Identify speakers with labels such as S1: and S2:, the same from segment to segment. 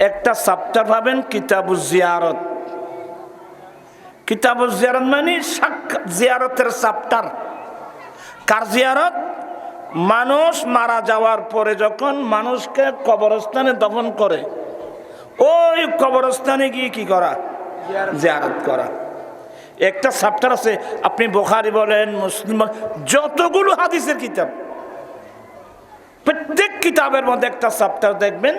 S1: একটা চ্যাপ্টার পাবেন কিতাবুজ জিয়ারত। কিতাবুজ জিয়ারত মানে জিয়ারতের চ্যাপ্টার। কার জিয়ারত? মানুষ মারা যাওয়ার পরে যখন মানুষকে কবরস্থানে দফন করে, ওই কবরস্থানে গিয়ে কি করা? জিয়ারত করা। একটা চ্যাপ্টার আছে, আপনি বুখারী বলেন, মুসলিম, যতগুলো হাদিসের কিতাব, প্রত্যেক কিতাবের মধ্যে একটা চ্যাপ্টার দেখবেন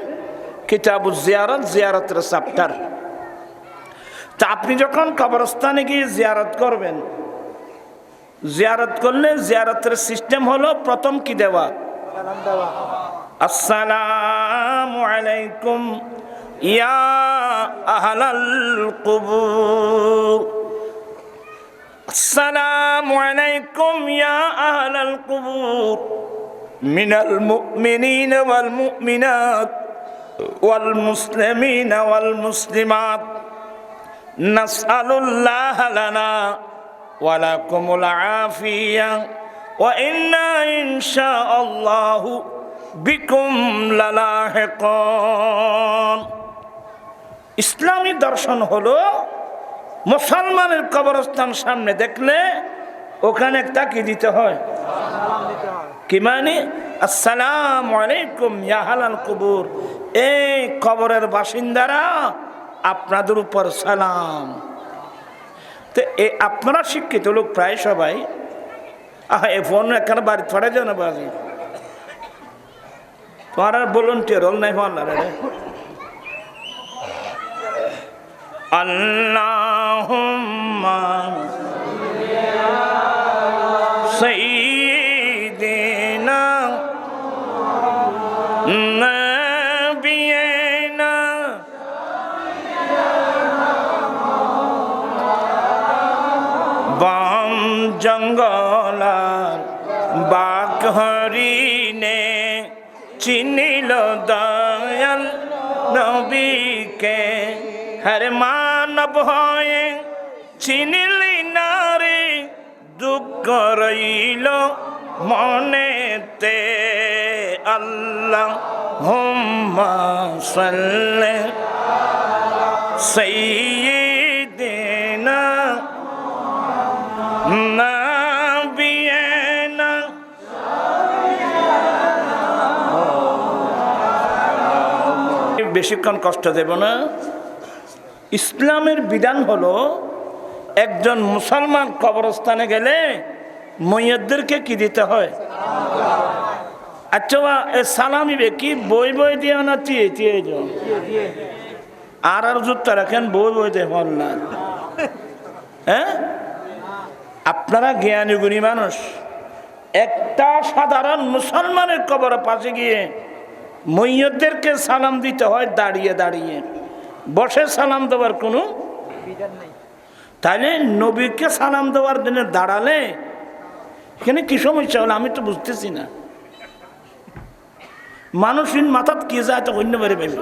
S1: কিতাবুজ জিয়ারত, জিয়ারতের চ্যাপ্টার। তা আপনি যখন কবরস্থানে গিয়ে জিয়ারত করবেন, জিয়ারত করলে জিয়ারতের সিস্টেম হলো প্রথম কি দেওয়া? আসসালামু আলাইকুম ইয়া আহলাল কুবুর, আসসালামু আলাইকুম ইয়া আহলাল কুবুর মিনাল মুমিনিনা ওয়াল মুমিনাত ওয়াল মুসলিমিনা ওয়াল মুসলিমাত নাসআলুল্লাহ লানা ওয়া লাকুমুল আফিয়া ওয়া ইন্না ইনশাআল্লাহু বিকুম লালাহিকুন। ইসলামী দর্শন হলো মুসলমানের কবরস্থান সামনে দেখলে ওখানে একটা কি দিতে হয়? কি মানে? আসসালামু আলাইকুম ইয়া আহলাল কুবুর, এই কবরের বাসিন্দারা আপনাদের উপর সালাম। তো আপনারা শিক্ষিত লোক প্রায় সবাই, এ ফোন এখানে বাড়ি ছড়ে যাও না বাড়ি, তোমার আর ভলান্টিয়ার হল নাই ফোন। আল্লাহুম্মা সাইয়্যিদিনা নাবিয়িনা বাম জঙ্গলার বাঘ হরিণে চিনিল দয়াল নবীকে, হর মানব হয়ে চিনিলি নারে, দুঃখ রইল মনেতে। আল্লাহুম্মা সাল্লি সাইয়্যিদিনা নাবিয়িনা। বেশিক্ষণ কষ্ট দেব না। ইসলামের বিধান হলো একজন মুসলমান কবরস্থানে গেলে মইয়তদেরকে কি দিতে হয়? আচ্ছা, সালামিবে কি বই বই দিয়ে না চিয়ে চিয়ে যাও? আর জুতা রাখেন বই বই দিয়ে হল না। হ্যাঁ, আপনারা জ্ঞানী গুণী মানুষ, একটা সাধারণ মুসলমানের কবরের পাশে গিয়ে মইয়তদেরকে সালাম দিতে হয় দাঁড়িয়ে দাঁড়িয়ে, বসে সালাম দেওয়ার কোনো বিধান নেই। তাইলে নবীকে সালাম দেওয়ার জন্য দাঁড়ালে এখানে কি সমস্যা হলো আমি তো বুঝতেছি না। মানুষের মাথাত কি যায় তো অন্য বেড়ে পাইব।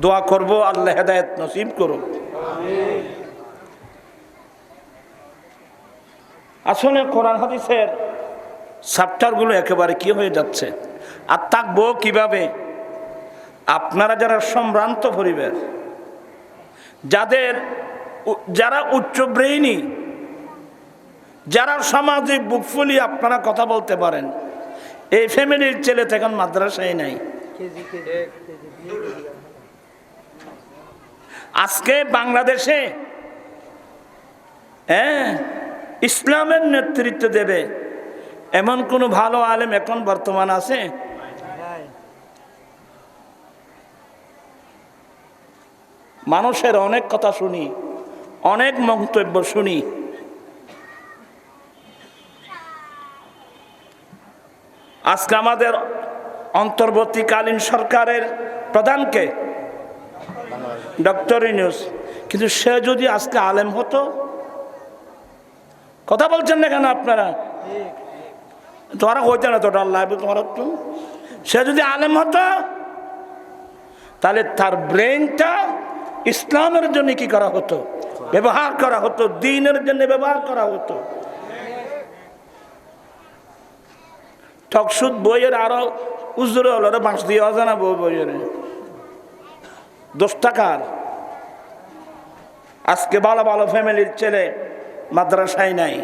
S1: দোয়া করব আল্লাহ হেদায়েত নসিব করুক। আসলে কোরআন হাদিসের চ্যাপ্টারগুলো একেবারে কি হয়ে যাচ্ছে, আর থাকবো কিভাবে? আপনারা যারা সম্ভ্রান্ত পরিবার, যারা উচ্চ ব্রেইনি, যারা সামাজিক বুক ফুলি আপনারা কথা বলতে পারেন, এই ফ্যামিলির ছেলে এখন মাদ্রাসায় নাই। আজকে বাংলাদেশে ইসলামের নেতৃত্ব দেবে এমন কোন ভালো আলেম এখন বর্তমান আছে? মানুষের অনেক কথা শুনি, অনেক মন্তব্য শুনি, আজকে আমাদের অন্তর্বর্তীকালীন সরকারের প্রধানকে ডক্টর ইউনূস, কিন্তু সে যদি আজকে আলেম হতো, কথা বলছেন না কেন আপনারা? তোমরা হইতে না তো ডাল লাগবে তোমার তো। সে যদি আলেম হতো তাহলে তার ব্রেনটা ইসলামের জন্য কি করা হতো? ব্যবহার করা হতো, দ্বীনের জন্য ব্যবহার করা হতো। টকসুদ বইয়ের আরো উজরে হলরে বাঁশ দিয়ে অজানা বই বইরে 10 টাকার। আজকে ভালো ভালো ফ্যামিলির ছেলে মাদ্রাসায় নাই,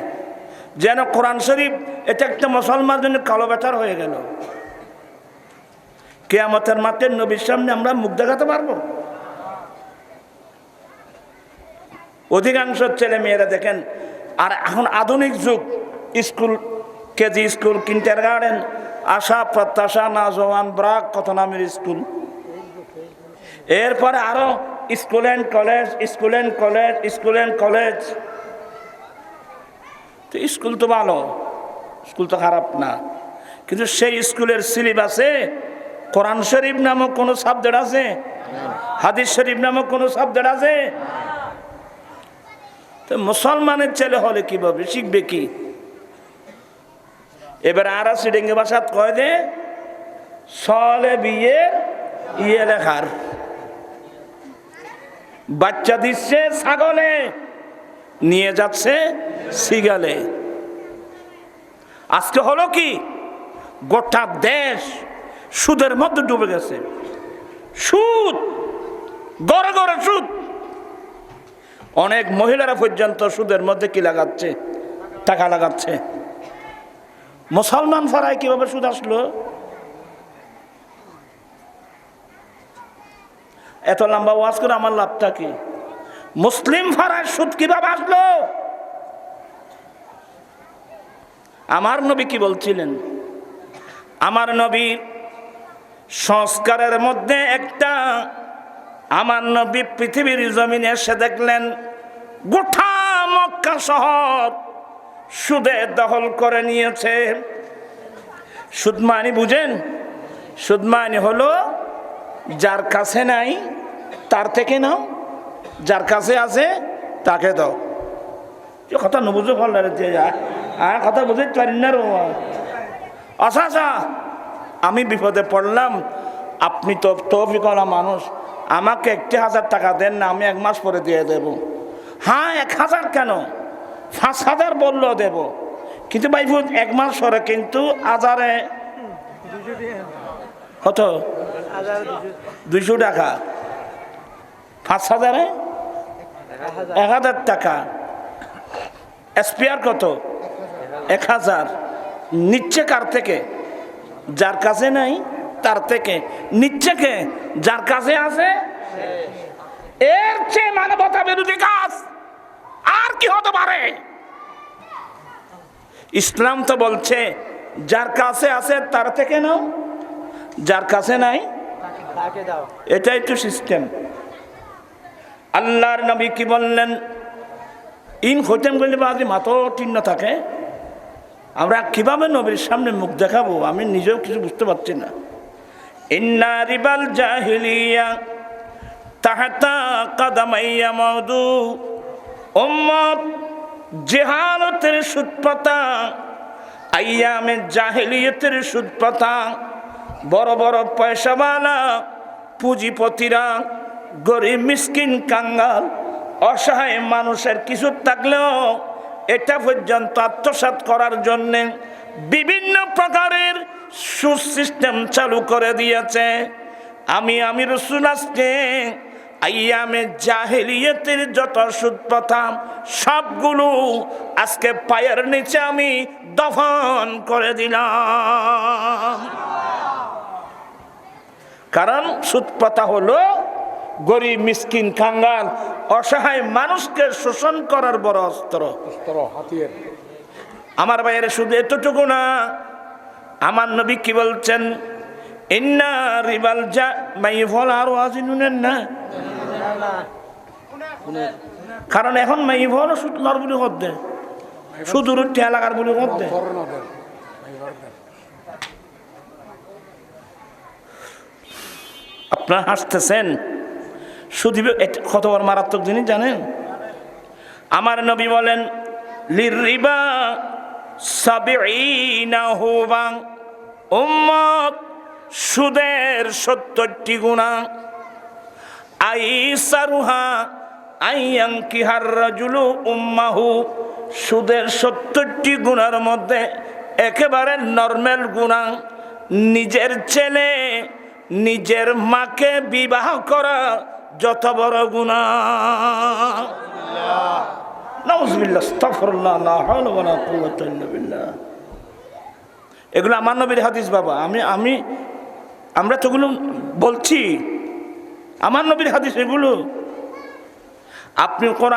S1: যেন কোরআন শরীফ এটা একটা মুসলমানের জন্য কালো বেচার হয়ে গেল। কিয়ামতের মাঠে নবীর সামনে আমরা মুখ দেখাতে পারবো? অধিকাংশ ছেলে মেয়েরা দেখেন, আর এখন আধুনিক যুগ, school, KG school, kindergarten, আশা প্রত্যাশা, নাজওয়ান, ব্রাক, কত নামের স্কুল, এরপরে আরো school and college, school and college, school and college. তো স্কুল তো ভালো, স্কুল তো খারাপ না, কিন্তু সেই স্কুলের সিলেবাসে কোরআন শরীফ নামক কোনো সাবজেক্ট আছে? হাদিস শরীফ নামক কোনো সাবজেক্ট আছে? তো মুসলমানের ছেলে হলে কিভাবে শিখবে কি? এবার আরা সিডেঙ্গে ভাষাত কয় দে সলে বিয়ে ইয়ে লেখার বাচ্চা দিচ্ছে ছাগলে, নিয়ে যাচ্ছে সিগালে। আজকে হলো কি, গোটা দেশ সুদের মধ্যে ডুবে গেছে। সুদ, গড়ে গড়ে সুদ। অনেক মহিলারা পর্যন্ত সুদের মধ্যে কি লাগাচ্ছে? টাকা লাগাচ্ছে। মুসলমান ফারায় কিভাবে সুদ আসলো? এত লম্বা ওয়াজ করে আমার লাভটা কি? মুসলিম ফারায় সুদ কিভাবে আসলো? আমার নবী কি বলছিলেন? আমার নবীর সংস্কারের মধ্যে একটা, আমার নবী পৃথিবীর জমিনে এসে দেখলেন গোটা মক্কা শহর সুদে দখল করে নিয়েছে। সুদ মানে বুঝেন? সুদ মানে হলো যার কাছে নাই তার থেকে নাও, যার কাছে আছে তাকে দাও। কথা নবুঝো ফল কথা বুঝতে পারি না রো। আচ্ছা, আমি বিপদে পড়লাম, আপনি তো তৌফিকওয়ালা মানুষ, আমাকে 1,000 টাকা দেন না, আমি 1 মাস পরে দিয়ে দেব। হ্যাঁ, 1,000 কেন, 5,000 বললেও দেব, কিন্তু ভাই 1 মাস পরে কিন্তু আজারে কত? 200 টাকা। 5,000-এ 1,000 টাকা। স্পেয়ার কত? 1,000। নিচ্ছে কার থেকে? যার কাছে নাই তার থেকে। নিচ্ছে কে? যার কাছে আছে। এর চেয়ে মানবতা বিরোধী কাজ আর কি হতে পারে? ইসলাম তো বলছে যার কাছে আছে তার থেকে নাও, যার কাছে নাই তাকে দাও। এটাই তো সিস্টেম। আল্লাহর নবী কি বললেন? ইন হইতেন বললে বাদি মাথা টিন্ন থাকে। আমরা কিভাবে নবীর সামনে মুখ দেখাবো? আমি নিজেও কিছু বুঝতে পারছি না। ইন্না রিবাল জাহিলিয়া তাহাতা কাদামাইয়া মাউদু। উম্মত, জেহালতের সুদ পাতা, আইয়ামে জাহিলিয়তের সুদ পাতা, বড় বড় পয়সাওয়ালা পুঁজিপতিরা গরিব মিসকিন কাঙ্গাল অসহায় মানুষের কিছু থাকলেও এটা পর্যন্ত আত্মসাৎ করার জন্য বিভিন্ন প্রকারের সুসিস্টেম চালু করে দিয়েছে। আমি রাসূল আজকে আইয়ামে জাহেলিয়তের যত সুদ প্রথা সবগুলো আজকে পায়ের নিচে আমি দফন করে দিলাম। কারণ সুদ প্রথা হলো গরিব মিসকিন কাঙ্গাল অসহায় মানুষকে শোষণ করার বড় অস্ত্র। আমার ভাইয়ের শুধু এতটুকু না, আমার নবী কি বলছেন? ইন্না রিবাল যা মাইফল আরো আজিনুনেন না, কারণ এখন মাইফল সুদ লর বলে করতে, সুদূর ঠেলাকার বলে করতে। আপনারা হাসতেছেন, শুধু কত বড় মারাত্মক জিনিস জানেন? আমার নবী বলেন লিরিবা সাবিঈনা হুবান। উম্মত, সুদের 70টি গুনাহ। আইসারুহা আইয়ানকিহার রাজুলু উম্মাহু। সুদের 70টি গুনার মধ্যে একেবারে নরমাল গুনাহ নিজের ছেলে নিজের মাকে বিবাহ করা যত বড় গুনাহ। নাউযুবিল্লাহ, আস্তাগফিরুল্লাহ, লা হাওলা ওয়ালা কুওয়াতা ইল্লা বিল্লাহ। এগুলো আমার নবীর হাদিস বাবা। আমরা তোগুলো বলছি, আমার নবীর হাদিস এগুলো। আপনি কোরআন